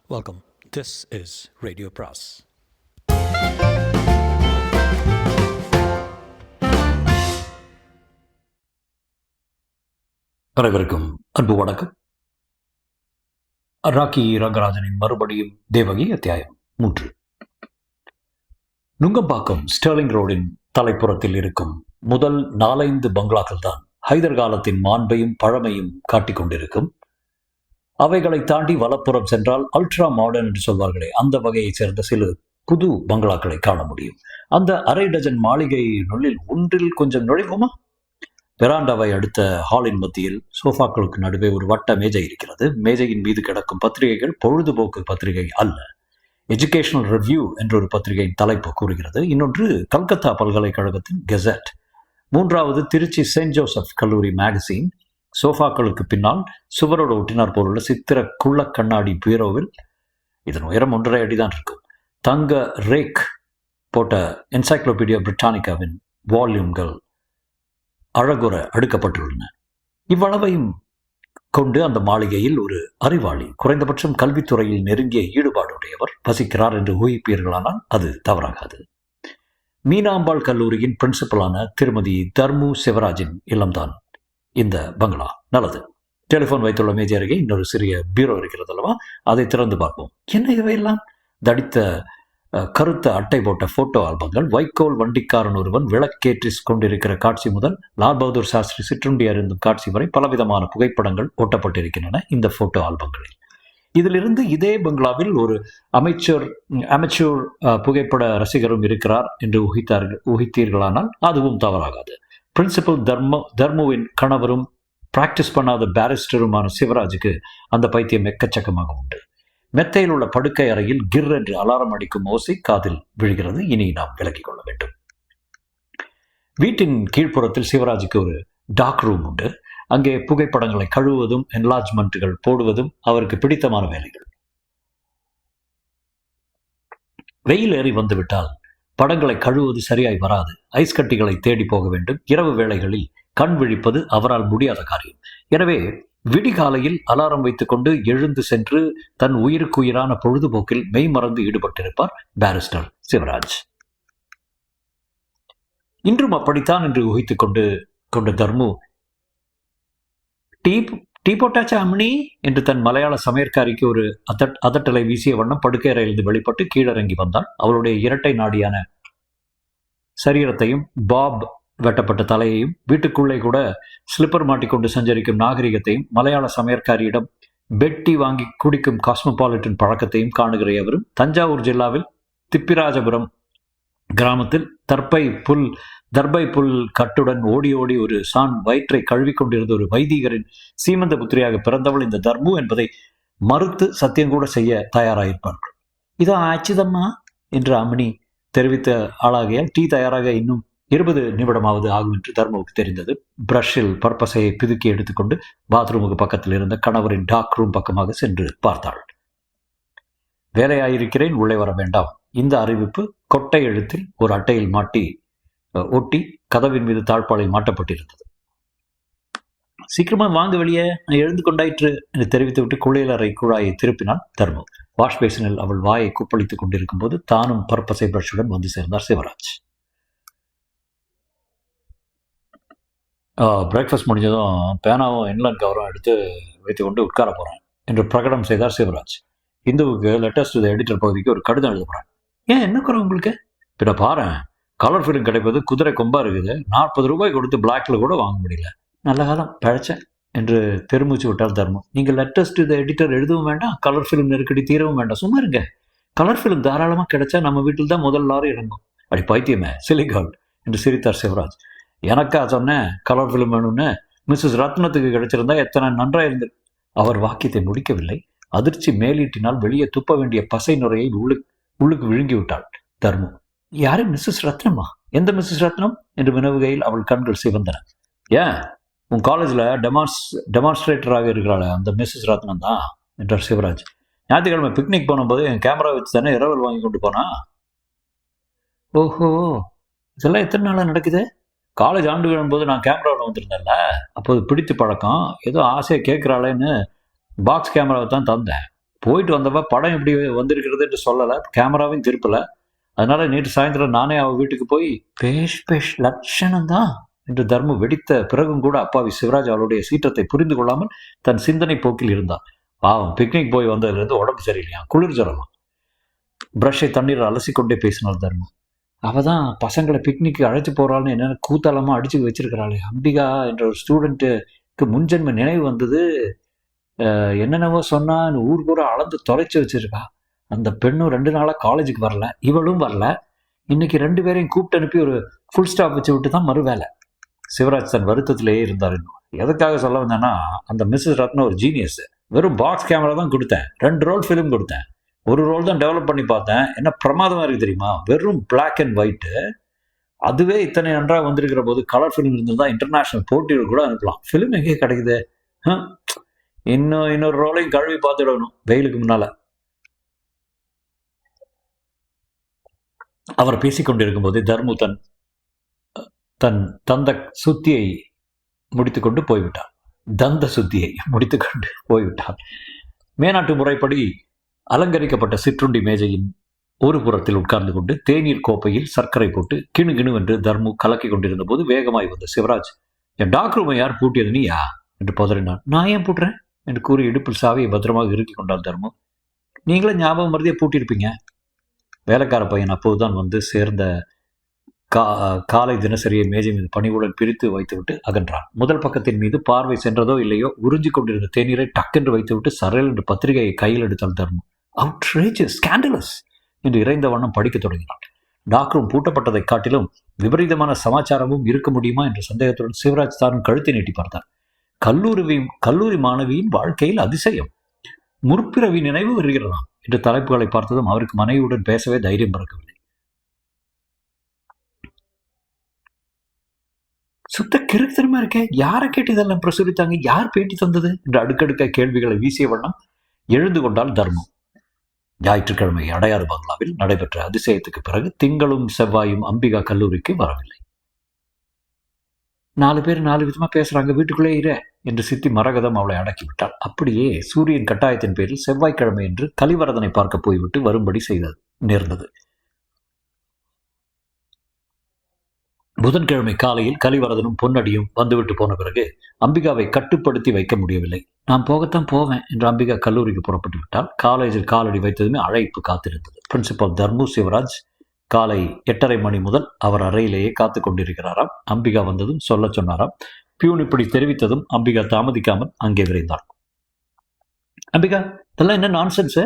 Welcome. This is Radio Pras. அனைவருக்கும் அன்பு வணக்கம். ராக்கி ரங்கராஜனின் மறுபடியும் தேவகி அத்தியாயம் 3. நுங்கம்பாக்கம் ஸ்டெர்லிங் ரோடின் தலைப்புறத்தில் இருக்கும் முதல் 4-5 பங்களாக்கள் தான் ஹைதர் காலத்தின் மாண்பையும் பழமையும் காட்டிக் கொண்டிருக்கும். அவைகளை தாண்டி வலப்புறம் சென்றால் அல்ட்ரா மாடர்ன் என்று சொல்வார்களே, அந்த வகையைச் சேர்ந்த சில புது பங்களாக்களை காண முடியும். அந்த அரை டஜன் மாளிகையினுள்ளில் ஒன்றில் கொஞ்சம் நுழைவோமா? பெராண்டாவை அடுத்த ஹாலின் மத்தியில் சோஃபாக்களுக்கு நடுவே ஒரு வட்ட மேஜை இருக்கிறது. மேஜையின் மீது கிடக்கும் பத்திரிகைகள் பொழுதுபோக்கு பத்திரிகை அல்ல. எஜுகேஷனல் ரிவ்யூ என்ற ஒரு பத்திரிகையின் தலைப்பு கூறுகிறது. இன்னொன்று கல்கத்தா பல்கலைக்கழகத்தின் கெசட். மூன்றாவது திருச்சி செயின்ட் ஜோசப் கல்லூரி மேகசின். சோஃபாக்களுக்கு பின்னால் சுவரோடு ஒட்டினார் போலுள்ள சித்திர குள்ள கண்ணாடி பீரோவில், இதன் உயரம் 1.5 அடிதான் இருக்கும், தங்க ரேக் போட்ட என்சைக்ளோபீடியா பிரிட்டானிக்காவின் வால்யூம்கள் அழகுற அடுக்கப்பட்டுள்ளன. இவ்வளவையும் கொண்டு அந்த மாளிகையில் ஒரு அறிவாளி, குறைந்தபட்சம் கல்வித்துறையில் நெருங்கிய ஈடுபாடுடையவர் வசிக்கிறார் என்று ஊகிப்பீர்களானால் அது தவறாகாது. மீனாம்பாள் கல்லூரியின் பிரின்சிபலான திருமதி தர்மு சிவராஜின் இல்லம்தான் இந்த பங்களா. நல்லது. டெலிஃபோன் வைத்துள்ள மேஜை அருகே இன்னொரு சிறிய பீரோ இருக்கிறது அல்லவா? அதை திறந்து பார்ப்போம். என்ன இவையெல்லாம்? தடித்த கருத்த அட்டை போட்ட போட்டோ ஆல்பங்கள், வைக்கோல் வண்டிக்காரன் ஒருவன் விளக்கேற்றி கொண்டிருக்கிற காட்சி முதல் லால் பகதூர் சாஸ்திரி சிற்றுண்டி அருந்தும் காட்சி வரை பலவிதமான புகைப்படங்கள் ஒட்டப்பட்டிருக்கின்றன இந்த போட்டோ ஆல்பங்களில். இதிலிருந்து இதே பங்களாவில் ஒரு அமைச்சர் புகைப்பட ரசிகரும் இருக்கிறார் என்று ஊகித்தீர்களானால் அதுவும் தவறாகாது. பிரின்சிபல் தர்முவின் கணவரும் பிராக்டிஸ் பண்ணாத பாரிஸ்டருமான சிவராஜுக்கு அந்த பைத்தியம் எக்கச்சக்கமாக உண்டு. மெத்தையில் உள்ள படுக்கை அறையில் கிர் என்று அலாரம் அடிக்கும் ஓசை காதில் விழுகிறது. இனி நாம் விலகிக் கொள்ள வேண்டும். வீட்டின் கீழ்ப்புறத்தில் சிவராஜுக்கு ஒரு டார்க் ரூம் உண்டு. அங்கே புகைப்படங்களை கழுவுவதும் என்லார்ஜ்மெண்ட்டுகள் போடுவதும் அவருக்கு பிடித்தமான வேலைகள். வெயில் ஏறி வந்துவிட்டால் படங்களை கழுவுவது சரியாய் வராது. ஐஸ் கட்டிகளை தேடி போக வேண்டும். இரவு வேளைகளில் கண் விழிப்பது அவரால் முடியாத காரியம். எனவே விடிகாலையில் அலாரம் வைத்துக் கொண்டு எழுந்து சென்று தன் உயிருக்குயிரான பொழுதுபோக்கில் மெய்மறந்து ஈடுபட்டிருப்பார் பாரிஸ்டர் சிவராஜ். இன்றும் அப்படித்தான் என்று ஊகித்துக் கொண்டு தர்மு, டீ போட்டாச்சா அம்னி என்று தன் மலையாள சமையற்காரிக்கு ஒரு அதட்டலை வீசிய வண்ணம் படுக்கை அறையிலிருந்து வெளிப்பட்டு கீழிறங்கி வந்தாள். அவளுடைய இரட்டை நாடியான சரீரத்தையும் பாப் வெட்டப்பட்ட தலையையும் வீட்டுக்குள்ளே கூட ஸ்லிப்பர் மாட்டிக்கொண்டு சஞ்சரிக்கும் நாகரிகத்தையும் மலையாள சமையற்காரியிடம் பெட்டி வாங்கி குடிக்கும் காஸ்மோபாலிட்டன் பழக்கத்தையும் காணுகிற எவரும் தஞ்சாவூர் ஜில்லாவில் திப்பிராஜபுரம் கிராமத்தில் தர்பை புல் கட்டுடன் ஓடி ஓடி ஒரு சான் வயிற்றை கழுவிக்கொண்டிருந்த ஒரு வைதிகரின் சீமந்த புத்திரியாக பிறந்தவள் இந்த தர்மு என்பதை மறுத்து சத்தியம் கூட செய்ய தயாராயிருப்பார்கள். இதோ ஆச்சுதம்மா என்று அம்னி தெரிவித்த ஆளாகியால் டீ தயாராக இன்னும் 20 நிமிடமாவது ஆகும் என்று தர்முவுக்கு தெரிந்தது. பிரஷில் பற்பசையை பிதுக்கி எடுத்துக்கொண்டு பாத்ரூமுக்கு பக்கத்தில் இருந்த கணவரின் டார்க் ரூம் பக்கமாக சென்று பார்த்தாள். வேலையாயிருக்கிறேன், உள்ளே வர வேண்டாம். இந்த அறிவிப்பு கொட்டை எழுத்தில் ஒரு அட்டையில் ஒட்டி கதவின் மீது தாழ்பாளையில் மாட்டப்பட்டிருந்தது. சீக்கிரமா வாங்க வெளியே, நான் எழுந்து கொண்டாயிற்று என்று தெரிவித்துவிட்டு குளியலறை குழாயை திருப்பினான் தர்மு. வாஷ் பேசினில் அவள் வாயை குப்பளித்துக் கொண்டிருக்கும் போது தானும் பற்பசை பிரஷுடன் வந்து சேர்ந்தார் சிவராஜ். பிரேக்ஃபாஸ்ட் முடிஞ்சதும் பேனாவும் இன்லைன் கவரும் எடுத்து வைத்துக் கொண்டு உட்கார போறேன் என்று பிரகடனம் செய்தார் சிவராஜ். இந்துவுக்கு லெட்டர்ஸ் டு த எடிட்டர் பகுதிக்கு ஒரு கடிதம் எழுத போறேன். ஏன் என்ன குறை உங்களுக்கு? பின்ன பாரு, கலர் ஃபிலிம் கிடைப்பது குதிரை கொம்பா இருக்குது. 40 ரூபாய் கொடுத்து பிளாக்ல கூட வாங்க முடியல. நல்ல காலம் பழச்சேன் என்று பெருமூச்சு விட்டார் தர்மம். நீங்கள் லெட்டர்ஸ் டு த எடிட்டர் எழுதவும் வேண்டாம், கலர் ஃபிலிம் நெருக்கடி தீரவும் வேண்டாம், சும்மா இருங்க. கலர் ஃபிலிம் தாராளமாக கிடைச்சா நம்ம வீட்டில் தான் முதல் லாரி இறங்கும். அப்படி பைத்தியமே சிலிகால் என்று சிரித்தார் சிவராஜ். எனக்கா சொன்னேன் கலர் ஃபிலிம் வேணும்னு? மிஸ்ஸஸ் ரத்னத்துக்கு கிடைச்சிருந்தா எத்தனை நன்றாக இருந்து. அவர் வாக்கியத்தை முடிக்கவில்லை. அதிர்ச்சி மேலீட்டினால் வெளியே துப்ப வேண்டிய பசை நுரையை உள்ளுக்கு விழுங்கி விட்டாள் தர்மு. யாரு மிஸ்ஸஸ் ரத்னமா? எந்த மிஸ்ஸஸ் ரத்னம் என்று வினவுகையில் அவள் கண்கள் சிவந்தன. ஏன், உன் காலேஜில் டெமான்ஸ்ட்ரேட்டராக இருக்கிறாள் அந்த மிஸ்ஸஸ் ரத்னம் தான் என்றார் சிவராஜ். ஞாயிற்றுக்கிழமை பிக்னிக் போனும்போது என் கேமரா வச்சு தானே இரவல் வாங்கி கொண்டு போனா. ஓஹோ, இதெல்லாம் எத்தனை நாளாக நடக்குது? காலேஜ் ஆண்டு விழும்போது நான் கேமராவில் வந்திருந்தேன்ல, அப்போது பிடித்து பழக்கம், ஏதோ ஆசையை கேட்குறாளேன்னு பாக்ஸ் கேமராவை தான் தந்தேன். போயிட்டு வந்தப்ப படம் எப்படி வந்திருக்கிறதுன்னு சொல்லலை, கேமராவையும் திருப்பலை. அதனால நேற்று சாயந்தரம் நானே அவள் வீட்டுக்கு போய் பேஷ் லட்சணம் தான் என்று தர்மு வெடித்த பிறகும் கூட அப்பாவி சிவராஜ் அவளுடைய சீற்றத்தை புரிந்து கொள்ளாமல் தன் சிந்தனை போக்கில் இருந்தான். பாவம், பிக்னிக் போய் வந்ததுலேருந்து உடம்பு சரியில்லையா, குளிர் ஜுரமா. பிரஷை தண்ணீர் அலசிக்கொண்டே பேசினாள் தர்மு. அவ தான் பசங்களை பிக்னிக்கு அழைச்சி போறாள்னு என்னென்ன கூத்தாலமாக அடிச்சு வச்சிருக்கிறாளே. அம்பிகா என்ற ஒரு ஸ்டூடெண்ட்டுக்கு முன்ஜென்ம நினைவு வந்தது. என்னென்னவோ சொன்னா ஊர் கூட அளந்து தொலைச்சி வச்சிருக்கா. அந்த பெண்ணும் 2 நாளாக காலேஜுக்கு வரல, இவளும் வரல. இன்னைக்கு 2 பேரையும் கூப்பிட்டு அனுப்பி ஒரு ஃபுல் ஸ்டாப் வச்சு விட்டு தான் மறுவேலை. சிவராஜ் தன் வருத்தத்திலேயே இருந்தார். இன்னும் எதுக்காக சொல்ல வந்தேன்னா, அந்த மிஸ்ஸஸ் ரத்னா ஒரு ஜீனியஸ். வெறும் பாக்ஸ் கேமரா தான் கொடுத்தேன், 2 ரோல் ஃபிலிம் கொடுத்தேன், ஒரு ரோல் தான் டெவலப் பண்ணி பார்த்தேன். என்ன பிரமாதமா இருக்கு தெரியுமா, வெறும் பிளாக் அண்ட் ஒயிட்டு. அதுவே இத்தனை நன்றாக வந்திருக்கிற போது கலர் ஃபிலிம் இருந்திருந்தா இன்டர்நேஷனல் போட்டிகள் கூட அனுப்பலாம். ஃபிலிம் எங்கே கிடைக்குது? இன்னொரு ரோலையும் கழுவி பார்த்துடணும் வெயிலுக்கு முன்னால. அவர் பேசிக்கொண்டிருக்கும் போதே தர்மு தன் தந்த சுத்தியை முடித்துக்கொண்டு போய்விட்டார். தந்த சுத்தியை முடித்துக்கொண்டு போய்விட்டார். மேனாட்டு முறைப்படி அலங்கரிக்கப்பட்ட சிற்றுண்டி மேஜையின் ஒரு புறத்தில் உட்கார்ந்து கொண்டு தேநீர் கோப்பையில் சர்க்கரை போட்டு கிணுகிணுவென்று தர்மு கலக்கி கொண்டிருந்த போது வேகமாய் வந்த சிவராஜ், என் டாக்டர் ரூமை யார் பூட்டியது, நீயா என்று பதறினான். நான் ஏன் பூட்டுறேன் என்று கூறி இடுப்பில் சாவியை பத்திரமாக இறுக்கி கொண்டார் தர்மு. நீங்களே ஞாபகம் மருதியை பூட்டியிருப்பீங்க. வேலைக்கார பையன் அப்போதுதான் வந்து சேர்ந்த காலை தினசரியை மேஜை மீது பணிவுடன் பிரித்து வைத்துவிட்டு அகன்றான். முதல் பக்கத்தின் மீது பார்வை சென்றதோ இல்லையோ உறிஞ்சி கொண்டிருந்த தேநீரை டக்கென்று வைத்துவிட்டு சரல் என்று பத்திரிகையை கையில் எடுத்தால் தர்மு. அவுட்ரேஜஸ், ஸ்கேண்டலஸ் என்று இறைந்த வண்ணம் படிக்க தொடங்கினான். டாக்டரும் பூட்டப்பட்டதை காட்டிலும் விபரீதமான சமாச்சாரமும் இருக்க முடியுமா என்ற சந்தேகத்துடன் சிவராஜ் தானும் கழுத்தை நீட்டி பார்த்தார். கல்லூரி மாணவியின் வாழ்க்கையில் அதிசயம், முற்பிறவி நினைவு வருகிறதாம் என்று தலைப்புகளை பார்த்ததும் அவருக்கு மனைவியுடன் பேசவே தைரியம் பிறக்கவில்லை. சுத்த கிறுக்குத்தனமா இருக்க, யாரை கேட்டு இதெல்லாம் பிரசுரித்தாங்க, யார் பேட்டி தந்தது என்று அடுக்கடுக்க கேள்விகளை வீசிய வண்ணம் எழுந்து கொண்டால் தர்மம். ஞாயிற்றுக்கிழமை அடையாறு பங்களாவில் நடைபெற்ற அதிசயத்துக்கு பிறகு திங்களும் செவ்வாயும் அம்பிகா கல்லூரிக்கு வரவில்லை. 4 பேர் 4 விதமா பேசுறாங்க, வீட்டுக்குள்ளே இரு என்று சித்தி மரகதம் அவளை அடக்கிவிட்டாள். அப்படியே சூரியன் கட்டாயத்தின் பேரில் செவ்வாய்க்கிழமை என்று கலிவரதனை பார்க்க போய்விட்டு வரும்படி நேர்ந்தது. புதன்கிழமை காலையில் கலிவரதனும் பொன்னடியும் வந்துவிட்டு போன பிறகு அம்பிகாவை கட்டுப்படுத்தி வைக்க முடியவில்லை. நான் போகத்தான் போவேன் என்று அம்பிகா கல்லூரிக்கு புறப்பட்டு விட்டால். காலேஜில் காலடி வைத்ததுமே அழைப்பு காத்திருந்தது. பிரின்சிபால் தர்மு சிவராஜ் காலை 8:30 மணி முதல் அவர் அறையிலேயே காத்து கொண்டிருக்கிறாராம். அம்பிகா வந்ததும் சொல்ல சொன்னாராம். பியூன் இப்படி தெரிவித்ததும் அம்பிகா தாமதிக்காமல் அங்கே விரைந்தாள். அம்பிகா, இதெல்லாம் என்ன நான்சென்ஸ்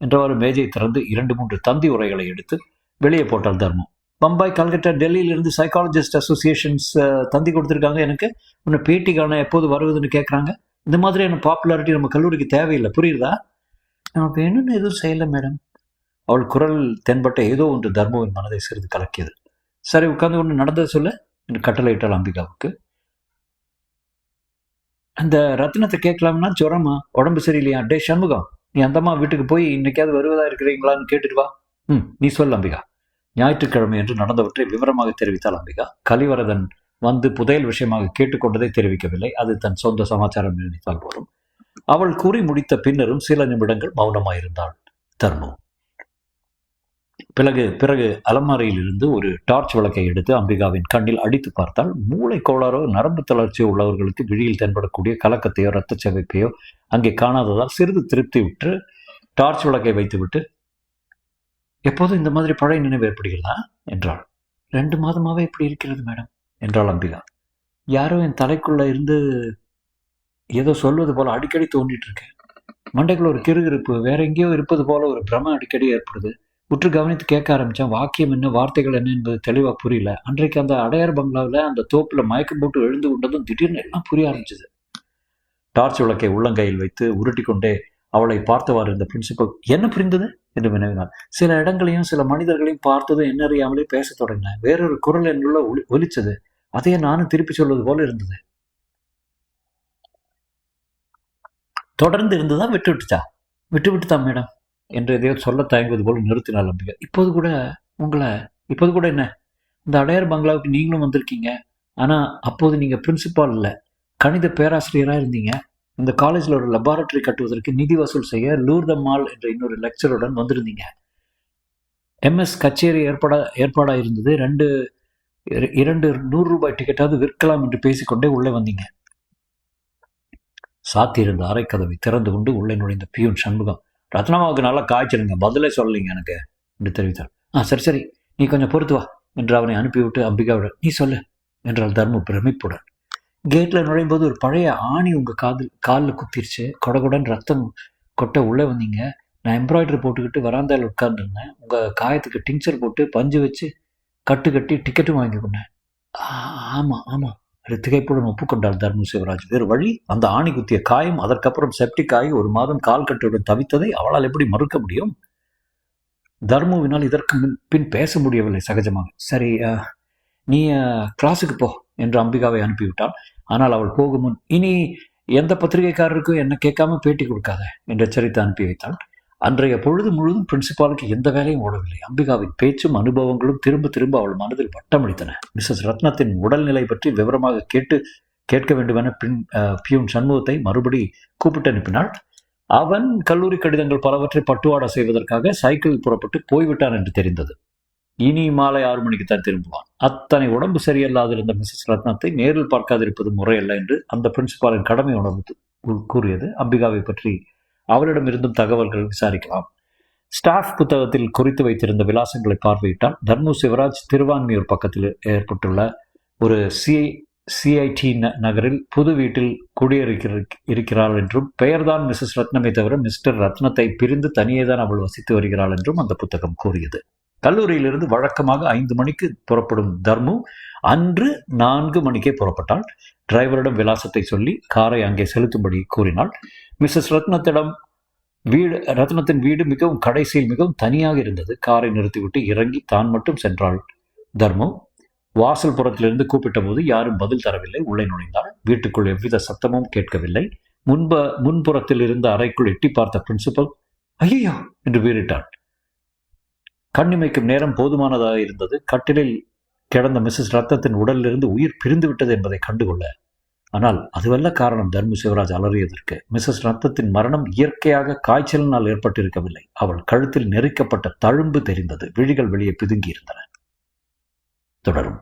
என்றவாறு மேஜை திறந்து 2-3 தந்தி உரைகளை எடுத்து வெளியே போட்டாள் தர்மம். பம்பாய், கல்கட்டா, டெல்லியிலிருந்து சைக்காலஜிஸ்ட் அசோசியேஷன்ஸ் தந்தி கொடுத்துருக்காங்க. எனக்கு உன்னை பேட்டிக்கான எப்போது வருவதுன்னு கேட்குறாங்க. இந்த மாதிரியான பாப்புலாரிட்டி நம்ம கல்லூரிக்கு தேவையில்லை, புரியுதா? நான் வேணும்னு எதுவும் செய்யலை மேடம். அவள் குரல் தென்பட்ட ஏதோ ஒன்று தர்மவின் மனதை சிறிது கலக்கியது. சரி, உட்கார்ந்து ஒன்று நடந்ததை சொல்ல என்று கட்டளையிட்டாள் அம்பிகாவுக்கு. அந்த ரத்னத்தை கேட்கலாம்னா ஜுரமா, உடம்பு சரியில்லையா? டே சண்முகம், நீ அந்தம்மா வீட்டுக்கு போய் இன்னைக்காவது வருவதா இருக்கிறீங்களான்னு கேட்டுட்டு வா. நீ சொல் அம்பிகா. ஞாயிற்றுக்கிழமை என்று நடந்தவற்றை விவரமாக தெரிவித்தாள் அம்பிகா. கலிவரதன் வந்து புதையல் விஷயமாக கேட்டுக்கொண்டதை தெரிவிக்கவில்லை. அது தன் சொந்த சமாச்சாரம் நினைத்தால் போலும். அவள் கூறி முடித்த பின்னரும் சில நிமிடங்கள் மௌனமாயிருந்தாள் தர்மு. பிறகு அலமாரியில் இருந்து ஒரு டார்ச் விளக்கை எடுத்து அம்பிகாவின் கண்ணில் அடித்து பார்த்தால் மூளை கோளாறோ நரம்பு தளர்ச்சியோ உள்ளவர்களுக்கு விழியில் தென்படக்கூடிய கலக்கத்தையோ இரத்த செவைப்பையோ அங்கே காணாததால் சிறிது திருப்தி விட்டு டார்ச் விளக்கை வைத்துவிட்டு, எப்போதும் இந்த மாதிரி பழைய நினைவு ஏற்படுகிறதா என்றாள். 2 மாதமாவே இப்படி இருக்கிறது மேடம் என்றாள் அம்பிகா. யாரோ என் தலைக்குள்ள இருந்து ஏதோ சொல்வது போல அடிக்கடி தோண்டிட்டு இருக்கேன். மண்டைக்குள்ள ஒரு கிறுகிறுப்பு, வேற எங்கேயோ இருப்பது போல ஒரு பிரம அடிக்கடி ஏற்படுது. உற்று கவனித்து கேட்க ஆரம்பித்தேன். வாக்கியம் என்ன, வார்த்தைகள் என்ன என்பது தெளிவாக புரியல. அன்றைக்கு அந்த அடையார் பங்களாவில் அந்த தோப்பில் மயக்கம் போட்டு எழுந்து கொண்டதும் திடீர்னு எல்லாம் புரிய ஆரம்பிச்சது. டார்ச் விளக்கை உள்ளங்கையில் வைத்து உருட்டி கொண்டே அவளை பார்த்தவாறு இருந்த பிரின்சிபல், என்ன புரிந்தது என்று வினவினார். சில இடங்களையும் சில மனிதர்களையும் பார்த்ததும் என்ன அறியாமலே பேச தொடங்கினேன். வேறொரு குரல் என்னுள்ள ஒலிச்சது. அதையே நானும் திருப்பி சொல்வது போல இருந்தது. தொடர்ந்து இருந்ததா, விட்டுவிட்டுதான் மேடம் என்று எதையோ சொல்ல தயங்குவது போல நிறுத்தினாள் அம்பிகா. இப்போது கூட என்ன, இந்த அடையார் பங்களாவுக்கு நீங்களும் வந்திருக்கீங்க. ஆனா அப்போது நீங்க பிரின்சிபால் இல்லை, கணித பேராசிரியராக இருந்தீங்க. இந்த காலேஜில் ஒரு லெபார்டரி கட்டுவதற்கு நிதி வசூல் செய்ய லூர்தம்மாள் என்ற இன்னொரு லெக்சருடன் வந்திருந்தீங்க. எம்எஸ் கச்சேரி ஏற்பாடாக இருந்தது. இரண்டு ₹100 டிக்கெட்டாவது விற்கலாம் என்று பேசிக்கொண்டே உள்ளே வந்தீங்க. சாத்தியிருந்த அறைக்கதவை திறந்து கொண்டு உள்ளே நுழைந்த பியூன் சண்முகம், ரத்னமாவுக்கு நல்லா காய்ச்சலுங்க, பதிலே சொல்லலைங்க எனக்கு என்று தெரிவித்தார். சரி, நீ கொஞ்சம் பொறுத்து வா என்று அவனை அனுப்பிவிட்டு அம்பிகாவிடம், நீ சொல்லு என்றால் தர்மு பிரமிப்புடன். கேட்டில் நுழையும்போது ஒரு பழைய ஆணி உங்கள் காலில் குத்திருச்சு. கொடகுடன் ரத்தம் கொட்ட உள்ளே வந்தீங்க. நான் எம்ப்ராய்டரி போட்டுக்கிட்டு வராந்தாவில் உட்கார்ந்துருந்தேன். உங்கள் காயத்துக்கு டிங்சர் போட்டு பஞ்சு வச்சு கட்டு கட்டி டிக்கெட்டும் வாங்கி கொண்டேன். ஆமாம் திகைப்புடன் ஒப்புக்கொண்டார் தர்மு சிவராஜ். வேறு வழி? அந்த ஆணி குத்திய காயம், அதற்கப்புறம் செப்டிக் ஆகி 1 மாதம் கால் கட்டுடன் தவித்ததை அவளால் எப்படி மறுக்க முடியும்? தர்முவினால் இதற்கு பின் பேச முடியவில்லை சகஜமாக. சரி, நீ கிளாஸுக்கு போ என்று அம்பிகாவை அனுப்பிவிட்டாள். ஆனால் அவள் போகும் முன், இனி எந்த பத்திரிகைக்காரருக்கும் என்ன கேட்காம பேட்டி கொடுக்காத என்று எச்சரித்து அனுப்பி வைத்தாள். அன்றைய பொழுது முழுதும் பிரின்சிபாலுக்கு எந்த வேலையும் ஓடவில்லை. அம்பிகாவின் பேச்சும் அனுபவங்களும் திரும்ப திரும்ப அவள் மனதில் வட்டமடித்தன. மிஸ்ஸஸ் ரத்னத்தின் உடல்நிலை பற்றி விவரமாக கேட்க வேண்டுமென பியூன் சண்முகத்தை மறுபடி கூப்பிட்டு அனுப்பினாள். அவன் கல்லூரி கடிதங்கள் பலவற்றை பட்டுவாடா செய்வதற்காக சைக்கிள் புறப்பட்டு போய்விட்டான் என்று தெரிந்தது. இனி மாலை 6 மணிக்குத்தான் திரும்புவான். அத்தனை உடம்பு சரியில்லாதிருந்த மிஸ்ஸஸ் ரத்னத்தை நேரில் பார்க்காதிருப்பது முறையல்ல என்று அந்த பிரின்சிபாலின் கடமை உணர்வு கூறியது. அம்பிகாவை பற்றி அவளிடம் இருந்தும் தகவல்கள் விசாரிக்கலாம். ஸ்டாஃப் புத்தகத்தில் குறித்து வைத்திருந்த விலாசங்களை பார்வையிட்டால் தர்மு சிவராஜ் திருவான்மியூர் பக்கத்தில் ஏற்பட்டுள்ள ஒரு சிஐடி நகரில் புது வீட்டில் குடியிருக்கிறாள் என்றும், பெயர்தான் மிஸ்ஸஸ் ரத்னமே தவிர மிஸ்டர் ரத்னத்தை பிரிந்து தனியேதான் அவள் வசித்து வருகிறாள் என்றும் அந்த புத்தகம் கூறியது. கல்லூரியிலிருந்து வழக்கமாக 5 மணிக்கு புறப்படும் தர்மு அன்று 4 மணிக்கே புறப்பட்டாள். டிரைவரிடம் விலாசத்தை சொல்லி காரை அங்கே செலுத்தும்படி கூறினாள். மிஸ்ஸஸ் ரத்னத்தின் வீடு மிகவும் கடைசியில் மிகவும் தனியாக இருந்தது. காரை நிறுத்திவிட்டு இறங்கி தான் மட்டும் சென்றாள் தர்மு. வாசல் புறத்திலிருந்து கூப்பிட்ட போது யாரும் பதில் தரவில்லை. உள்ளே நுழைந்தாள். வீட்டுக்குள் எவ்வித சத்தமும் கேட்கவில்லை. முன்புறத்தில் இருந்த அறைக்குள் எட்டி பார்த்த பிரின்சிபல், ஐயோ என்று வீறிட்டாள். கண்ணிமைக்கும் நேரம் போதுமானதாக இருந்தது. கட்டிலில் கிடந்த மிஸ்ஸஸ் ரத்னத்தின் உடலிலிருந்து உயிர் பிரிந்து விட்டது என்பதை கண்டுகொள்ள. ஆனால் அதுவல்ல காரணம் தர்மு சிவராஜ் அலறியதற்கு. மிஸ்ஸஸ் ரத்னத்தின் மரணம் இயற்கையாக காய்ச்சலினால் ஏற்பட்டிருக்கவில்லை. அவள் கழுத்தில் நெரிக்கப்பட்ட தழும்பு தெரிந்தது. விழிகள் வெளியே பிதுங்கி இருந்தன. தொடரும்.